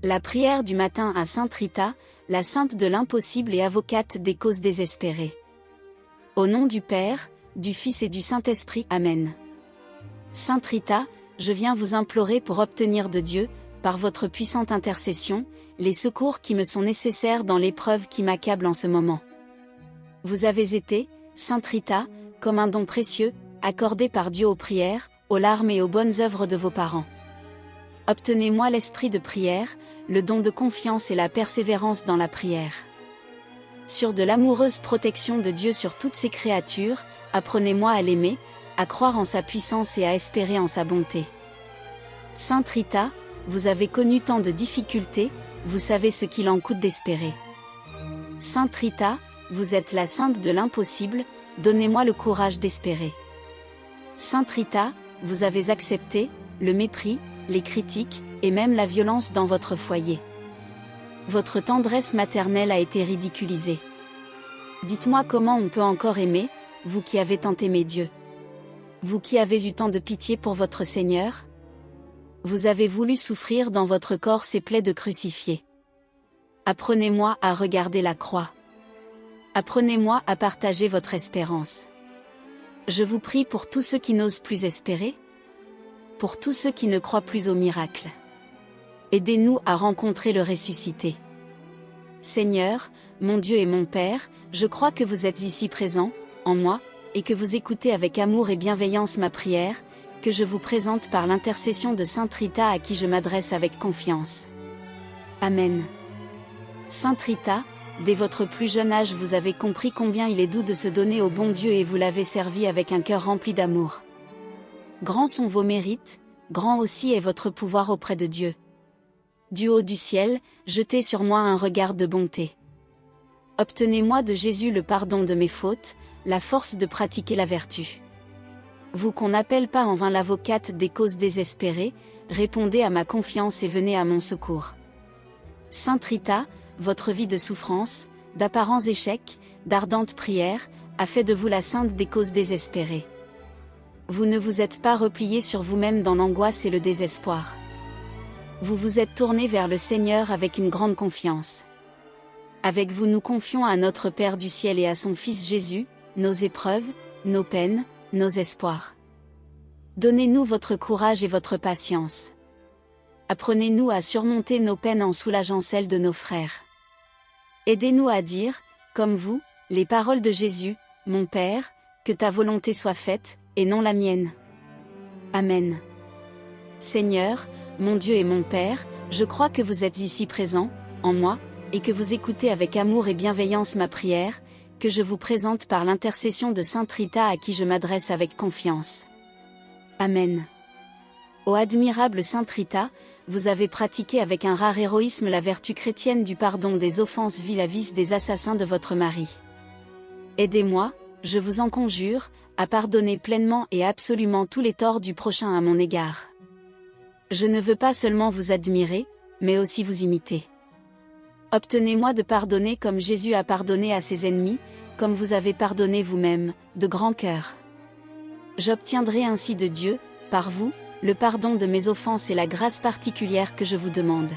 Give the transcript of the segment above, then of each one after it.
La prière du matin à Sainte Rita, la sainte de l'impossible et avocate des causes désespérées. Au nom du Père, du Fils et du Saint-Esprit. Amen. Sainte Rita, je viens vous implorer pour obtenir de Dieu, par votre puissante intercession, les secours qui me sont nécessaires dans l'épreuve qui m'accable en ce moment. Vous avez été, Sainte Rita, comme un don précieux, accordé par Dieu aux prières, aux larmes et aux bonnes œuvres de vos parents. Obtenez-moi l'esprit de prière, le don de confiance et la persévérance dans la prière. Sur de l'amoureuse protection de Dieu sur toutes ses créatures, apprenez-moi à l'aimer, à croire en sa puissance et à espérer en sa bonté. Sainte Rita, vous avez connu tant de difficultés, vous savez ce qu'il en coûte d'espérer. Sainte Rita, vous êtes la sainte de l'impossible, donnez-moi le courage d'espérer. Sainte Rita, vous avez accepté le mépris, les critiques, et même la violence dans votre foyer. Votre tendresse maternelle a été ridiculisée. Dites-moi comment on peut encore aimer, vous qui avez tant aimé Dieu. Vous qui avez eu tant de pitié pour votre Seigneur. Vous avez voulu souffrir dans votre corps ces plaies de crucifié. Apprenez-moi à regarder la croix. Apprenez-moi à partager votre espérance. Je vous prie pour tous ceux qui n'osent plus espérer. Pour tous ceux qui ne croient plus au miracle. Aidez-nous à rencontrer le ressuscité. Seigneur, mon Dieu et mon Père, je crois que vous êtes ici présent, en moi, et que vous écoutez avec amour et bienveillance ma prière, que je vous présente par l'intercession de Sainte Rita à qui je m'adresse avec confiance. Amen. Sainte Rita, dès votre plus jeune âge vous avez compris combien il est doux de se donner au bon Dieu et vous l'avez servi avec un cœur rempli d'amour. Grands sont vos mérites, grand aussi est votre pouvoir auprès de Dieu. Du haut du ciel, jetez sur moi un regard de bonté. Obtenez-moi de Jésus le pardon de mes fautes, la force de pratiquer la vertu. Vous qu'on n'appelle pas en vain l'avocate des causes désespérées, répondez à ma confiance et venez à mon secours. Sainte Rita, votre vie de souffrance, d'apparents échecs, d'ardentes prières, a fait de vous la sainte des causes désespérées. Vous ne vous êtes pas replié sur vous-même dans l'angoisse et le désespoir. Vous vous êtes tourné vers le Seigneur avec une grande confiance. Avec vous nous confions à notre Père du ciel et à son Fils Jésus, nos épreuves, nos peines, nos espoirs. Donnez-nous votre courage et votre patience. Apprenez-nous à surmonter nos peines en soulageant celles de nos frères. Aidez-nous à dire, comme vous, les paroles de Jésus, mon Père, que ta volonté soit faite, et non la mienne. Amen. Seigneur, mon Dieu et mon Père, je crois que vous êtes ici présent, en moi, et que vous écoutez avec amour et bienveillance ma prière, que je vous présente par l'intercession de Sainte Rita à qui je m'adresse avec confiance. Amen. Ô admirable Sainte Rita, vous avez pratiqué avec un rare héroïsme la vertu chrétienne du pardon des offenses vis-à-vis des assassins de votre mari. Aidez-moi, je vous en conjure, à pardonner pleinement et absolument tous les torts du prochain à mon égard. Je ne veux pas seulement vous admirer, mais aussi vous imiter. Obtenez-moi de pardonner comme Jésus a pardonné à ses ennemis, comme vous avez pardonné vous-même, de grand cœur. J'obtiendrai ainsi de Dieu, par vous, le pardon de mes offenses et la grâce particulière que je vous demande.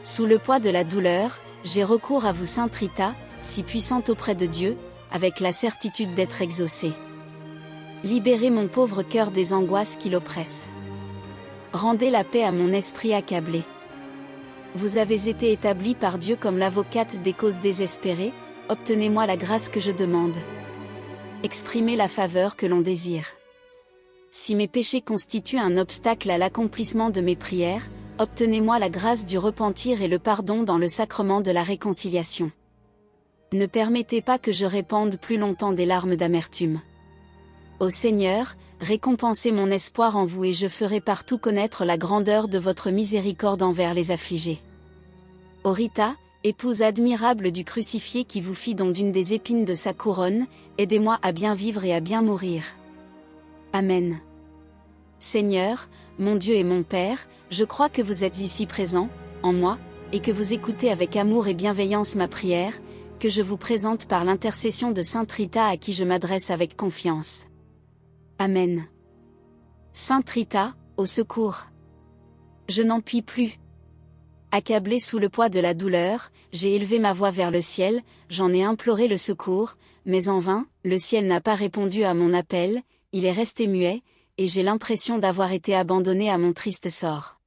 Sous le poids de la douleur, j'ai recours à vous Sainte Rita, si puissante auprès de Dieu, avec la certitude d'être exaucée. Libérez mon pauvre cœur des angoisses qui l'oppressent. Rendez la paix à mon esprit accablé. Vous avez été établi par Dieu comme l'avocate des causes désespérées, obtenez-moi la grâce que je demande. Exprimez la faveur que l'on désire. Si mes péchés constituent un obstacle à l'accomplissement de mes prières, obtenez-moi la grâce du repentir et le pardon dans le sacrement de la réconciliation. Ne permettez pas que je répande plus longtemps des larmes d'amertume. Ô Seigneur, récompensez mon espoir en vous et je ferai partout connaître la grandeur de votre miséricorde envers les affligés. Ô Rita, épouse admirable du crucifié qui vous fit don d'une des épines de sa couronne, aidez-moi à bien vivre et à bien mourir. Amen. Seigneur, mon Dieu et mon Père, je crois que vous êtes ici présent, en moi, et que vous écoutez avec amour et bienveillance ma prière, que je vous présente par l'intercession de Sainte Rita à qui je m'adresse avec confiance. Amen. Sainte Rita, au secours. Je n'en puis plus. Accablé sous le poids de la douleur, j'ai élevé ma voix vers le ciel, j'en ai imploré le secours, mais en vain, le ciel n'a pas répondu à mon appel, il est resté muet, et j'ai l'impression d'avoir été abandonné à mon triste sort.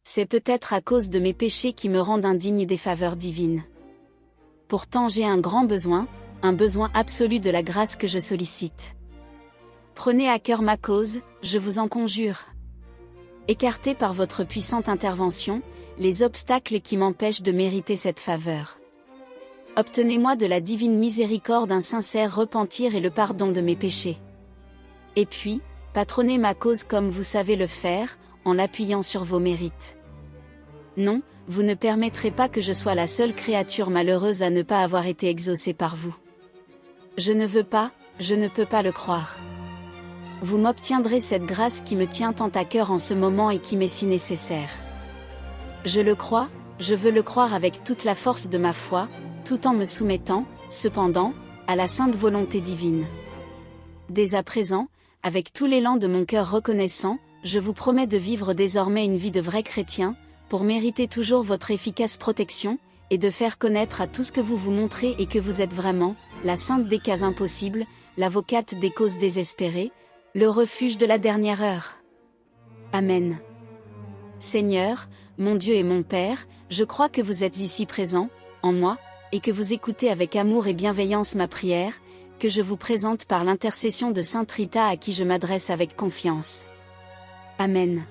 C'est peut-être à cause de mes péchés qui me rendent indigne des faveurs divines. Pourtant j'ai un grand besoin, un besoin absolu de la grâce que je sollicite. Prenez à cœur ma cause, je vous en conjure. Écartez par votre puissante intervention les obstacles qui m'empêchent de mériter cette faveur. Obtenez-moi de la divine miséricorde un sincère repentir et le pardon de mes péchés. Et puis, patronnez ma cause comme vous savez le faire, en l'appuyant sur vos mérites. Non, vous ne permettrez pas que je sois la seule créature malheureuse à ne pas avoir été exaucée par vous. Je ne veux pas, je ne peux pas le croire. Vous m'obtiendrez cette grâce qui me tient tant à cœur en ce moment et qui m'est si nécessaire. Je le crois, je veux le croire avec toute la force de ma foi, tout en me soumettant, cependant, à la sainte volonté divine. Dès à présent, avec tout l'élan de mon cœur reconnaissant, je vous promets de vivre désormais une vie de vrai chrétien, pour mériter toujours votre efficace protection, et de faire connaître à tous que vous vous montrez et que vous êtes vraiment, la sainte des cas impossibles, l'avocate des causes désespérées, le refuge de la dernière heure. Amen. Seigneur, mon Dieu et mon Père, je crois que vous êtes ici présent, en moi, et que vous écoutez avec amour et bienveillance ma prière, que je vous présente par l'intercession de Sainte Rita à qui je m'adresse avec confiance. Amen.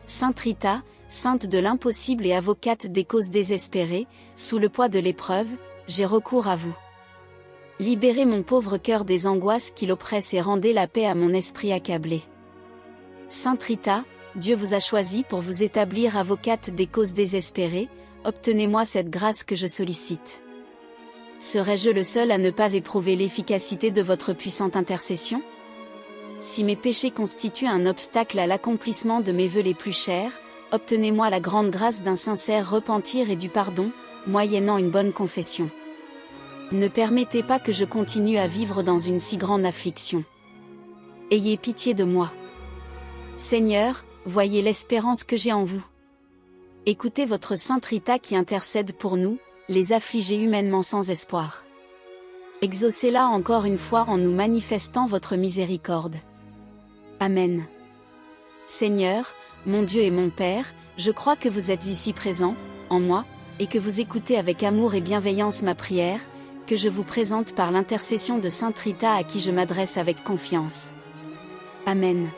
Sainte Rita, sainte de l'impossible et avocate des causes désespérées, sous le poids de l'épreuve, j'ai recours à vous. Libérez mon pauvre cœur des angoisses qui l'oppressent et rendez la paix à mon esprit accablé. Sainte Rita, Dieu vous a choisi pour vous établir avocate des causes désespérées, obtenez-moi cette grâce que je sollicite. Serais-je le seul à ne pas éprouver l'efficacité de votre puissante intercession? Si mes péchés constituent un obstacle à l'accomplissement de mes vœux les plus chers, obtenez-moi la grande grâce d'un sincère repentir et du pardon, moyennant une bonne confession. Ne permettez pas que je continue à vivre dans une si grande affliction. Ayez pitié de moi. Seigneur, voyez l'espérance que j'ai en vous. Écoutez votre Sainte Rita qui intercède pour nous, les affligés humainement sans espoir. Exaucez-la encore une fois en nous manifestant votre miséricorde. Amen. Seigneur, mon Dieu et mon Père, je crois que vous êtes ici présent, en moi, et que vous écoutez avec amour et bienveillance ma prière, que je vous présente par l'intercession de Sainte Rita à qui je m'adresse avec confiance. Amen.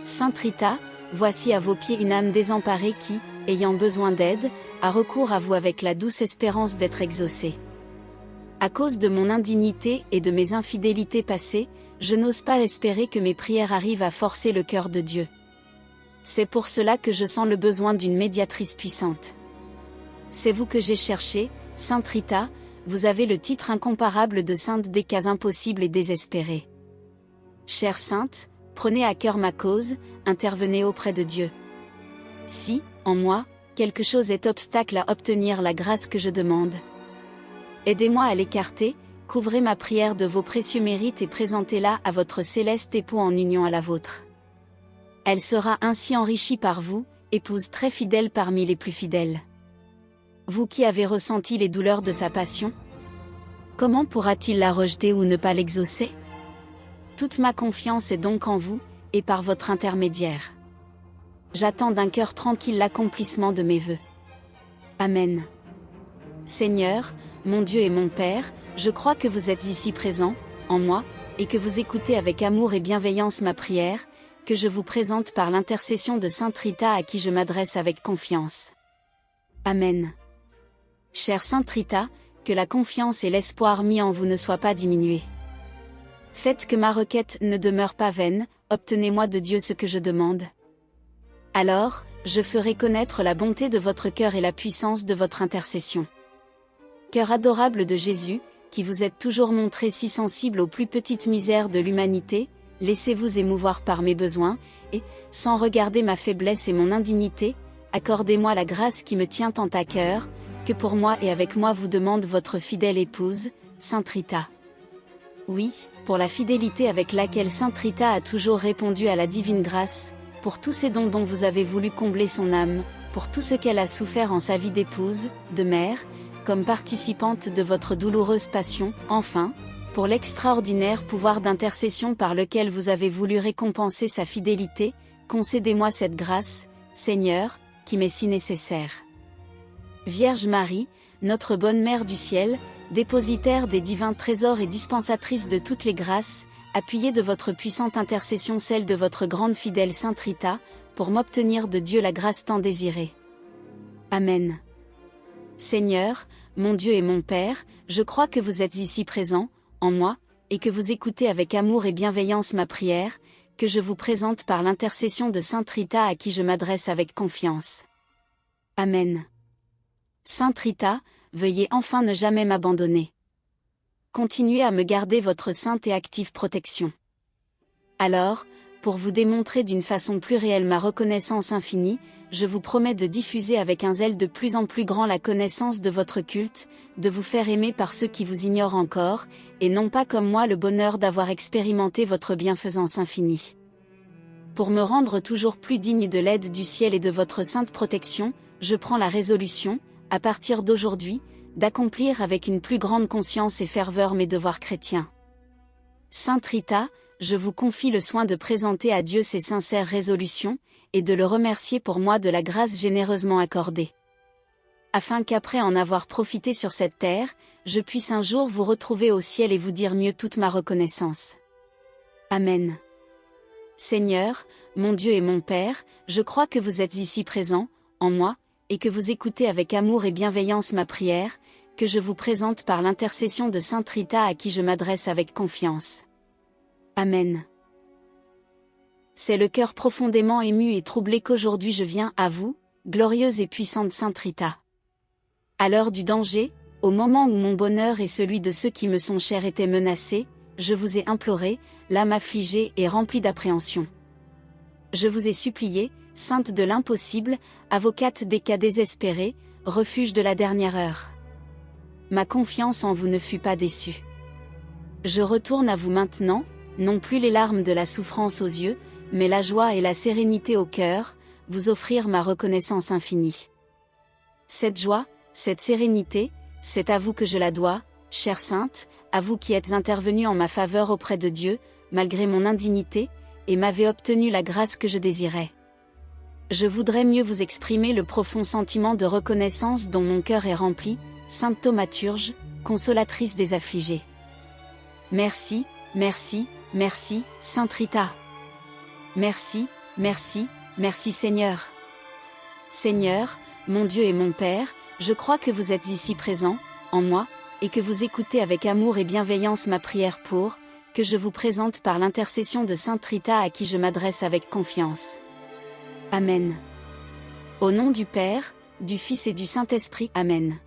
Sainte Rita, voici à vos pieds une âme désemparée qui, ayant besoin d'aide, a recours à vous avec la douce espérance d'être exaucée. À cause de mon indignité et de mes infidélités passées, je n'ose pas espérer que mes prières arrivent à forcer le cœur de Dieu. C'est pour cela que je sens le besoin d'une médiatrice puissante. C'est vous que j'ai cherché, Sainte Rita, vous avez le titre incomparable de sainte des cas impossibles et désespérés. Chère sainte, prenez à cœur ma cause, intervenez auprès de Dieu. Si, en moi, quelque chose est obstacle à obtenir la grâce que je demande, aidez-moi à l'écarter, couvrez ma prière de vos précieux mérites et présentez-la à votre céleste époux en union à la vôtre. Elle sera ainsi enrichie par vous, épouse très fidèle parmi les plus fidèles. Vous qui avez ressenti les douleurs de sa passion, comment pourra-t-il la rejeter ou ne pas l'exaucer? Toute ma confiance est donc en vous, et par votre intermédiaire. J'attends d'un cœur tranquille l'accomplissement de mes vœux. Amen. Seigneur, mon Dieu et mon Père, je crois que vous êtes ici présent, en moi, et que vous écoutez avec amour et bienveillance ma prière, que je vous présente par l'intercession de Sainte Rita à qui je m'adresse avec confiance. Amen. Chère Sainte Rita, que la confiance et l'espoir mis en vous ne soient pas diminués. Faites que ma requête ne demeure pas vaine, obtenez-moi de Dieu ce que je demande. Alors, je ferai connaître la bonté de votre cœur et la puissance de votre intercession. Cœur adorable de Jésus, qui vous êtes toujours montré si sensible aux plus petites misères de l'humanité, laissez-vous émouvoir par mes besoins, et, sans regarder ma faiblesse et mon indignité, accordez-moi la grâce qui me tient tant à cœur, que pour moi et avec moi vous demande votre fidèle épouse, Sainte Rita. Oui, pour la fidélité avec laquelle Sainte Rita a toujours répondu à la divine grâce, pour tous ces dons dont vous avez voulu combler son âme, pour tout ce qu'elle a souffert en sa vie d'épouse, de mère, comme participante de votre douloureuse passion, enfin, pour l'extraordinaire pouvoir d'intercession par lequel vous avez voulu récompenser sa fidélité, concédez-moi cette grâce, Seigneur, qui m'est si nécessaire. Vierge Marie, notre bonne Mère du ciel, dépositaire des divins trésors et dispensatrice de toutes les grâces, appuyez de votre puissante intercession celle de votre grande fidèle Sainte Rita, pour m'obtenir de Dieu la grâce tant désirée. Amen. Seigneur, mon Dieu et mon Père, je crois que vous êtes ici présent, en moi, et que vous écoutez avec amour et bienveillance ma prière, que je vous présente par l'intercession de Sainte Rita à qui je m'adresse avec confiance. Amen. Sainte Rita, veuillez enfin ne jamais m'abandonner. Continuez à me garder votre sainte et active protection. Alors, pour vous démontrer d'une façon plus réelle ma reconnaissance infinie, je vous promets de diffuser avec un zèle de plus en plus grand la connaissance de votre culte, de vous faire aimer par ceux qui vous ignorent encore, et non pas comme moi le bonheur d'avoir expérimenté votre bienfaisance infinie. Pour me rendre toujours plus digne de l'aide du ciel et de votre sainte protection, je prends la résolution, à partir d'aujourd'hui, d'accomplir avec une plus grande conscience et ferveur mes devoirs chrétiens. Sainte Rita, je vous confie le soin de présenter à Dieu ces sincères résolutions, et de le remercier pour moi de la grâce généreusement accordée. Afin qu'après en avoir profité sur cette terre, je puisse un jour vous retrouver au ciel et vous dire mieux toute ma reconnaissance. Amen. Seigneur, mon Dieu et mon Père, je crois que vous êtes ici présent, en moi, et que vous écoutez avec amour et bienveillance ma prière, que je vous présente par l'intercession de Sainte Rita à qui je m'adresse avec confiance. Amen. C'est le cœur profondément ému et troublé qu'aujourd'hui je viens à vous, glorieuse et puissante Sainte Rita. À l'heure du danger, au moment où mon bonheur et celui de ceux qui me sont chers étaient menacés, je vous ai imploré, l'âme affligée et remplie d'appréhension. Je vous ai supplié, Sainte de l'impossible, avocate des cas désespérés, refuge de la dernière heure. Ma confiance en vous ne fut pas déçue. Je retourne à vous maintenant, non plus les larmes de la souffrance aux yeux, mais la joie et la sérénité au cœur, vous offrir ma reconnaissance infinie. Cette joie, cette sérénité, c'est à vous que je la dois, chère Sainte, à vous qui êtes intervenue en ma faveur auprès de Dieu, malgré mon indignité, et m'avez obtenu la grâce que je désirais. Je voudrais mieux vous exprimer le profond sentiment de reconnaissance dont mon cœur est rempli, Sainte Thaumaturge, consolatrice des affligés. Merci, merci, merci, Sainte Rita. Merci, merci, merci Seigneur. Seigneur, mon Dieu et mon Père, je crois que vous êtes ici présent, en moi, et que vous écoutez avec amour et bienveillance ma prière pour, que je vous présente par l'intercession de Sainte Rita à qui je m'adresse avec confiance. Amen. Au nom du Père, du Fils et du Saint-Esprit, Amen.